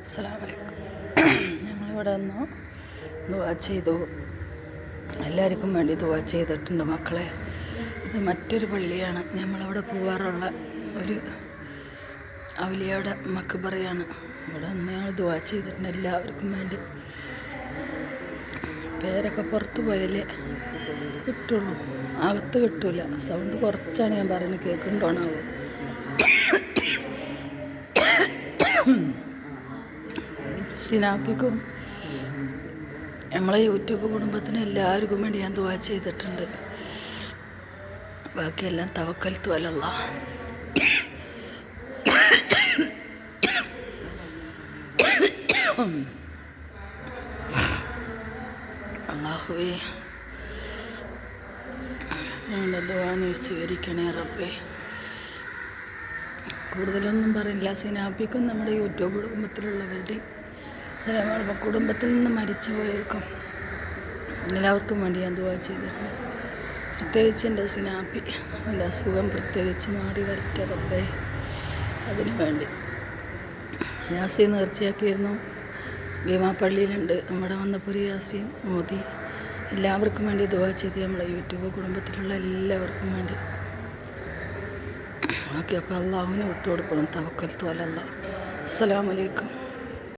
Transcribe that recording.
അസ്സലാമു അലൈക്കും. ഞങ്ങളിവിടെ വന്നു ദുആ ചെയ്തു. എല്ലാവർക്കും വേണ്ടി ദുആ ചെയ്തിട്ടുണ്ട് മക്കളെ. ഇത് മറ്റൊരു പള്ളിയാണ്. നമ്മളവിടെ പോവാറുള്ള ഒരു ഔലിയയുടെ മക്ബറയാണ്. ഇവിടെ നിന്ന് ഞങ്ങൾ ദുആ ചെയ്തിട്ടുണ്ട് എല്ലാവർക്കും വേണ്ടി. പേരൊക്കെ പുറത്ത് പോയാലേ കിട്ടുള്ളൂ, അകത്ത് കിട്ടൂല. സൗണ്ട് കുറച്ചാണ് ഞാൻ പറയുന്നത്, കേൾക്കുന്നുണ്ടോണാവും. സിനാപ്പിക്കും നമ്മളെ യൂട്യൂബ് കുടുംബത്തിന് എല്ലാവർക്കും വേണ്ടി ഞാൻ ദുആ ചെയ്തിട്ടുണ്ട്. ബാക്കിയെല്ലാം തവക്കൽത്തു അലല്ലാഹ്. അല്ലാഹുവേ, ഞങ്ങളുടെ ദുആ നീ സ്വീകരിക്കണേ റബ്ബേ. കൂടുതലൊന്നും പറയില്ല. സിനാപ്പിക്കും നമ്മുടെ യൂട്യൂബ് കുടുംബത്തിലുള്ളവരുടെയും കുടുംബത്തിൽ നിന്ന് മരിച്ചു പോയവർക്കും എല്ലാവർക്കും വേണ്ടി ഞാൻ ദുആ ചെയ്തിട്ടുണ്ട്. പ്രത്യേകിച്ച് എൻ്റെ സിനാപ്പി, എൻ്റെ അസുഖം പ്രത്യേകിച്ച് മാറി വരട്ടെ റബ്ബേ. അതിനു വേണ്ടി യാസീൻ നേർച്ചയാക്കിയിരുന്നു. ഭീമാപ്പള്ളിയിലുണ്ട്. നമ്മുടെ വന്നപ്പോൾ ഒരു യാസീൻ മോദി. എല്ലാവർക്കും വേണ്ടി ദുആ ചെയ്ത് നമ്മളെ യൂട്യൂബ് കുടുംബത്തിലുള്ള എല്ലാവർക്കും വേണ്ടി. ബാക്കിയൊക്കെ അള്ളാഹുവിനെ വിട്ടുകൊടുക്കണം. തവക്കൽത്തു അലല്ലാഹ്. അസ്സലാമു അലൈക്കും.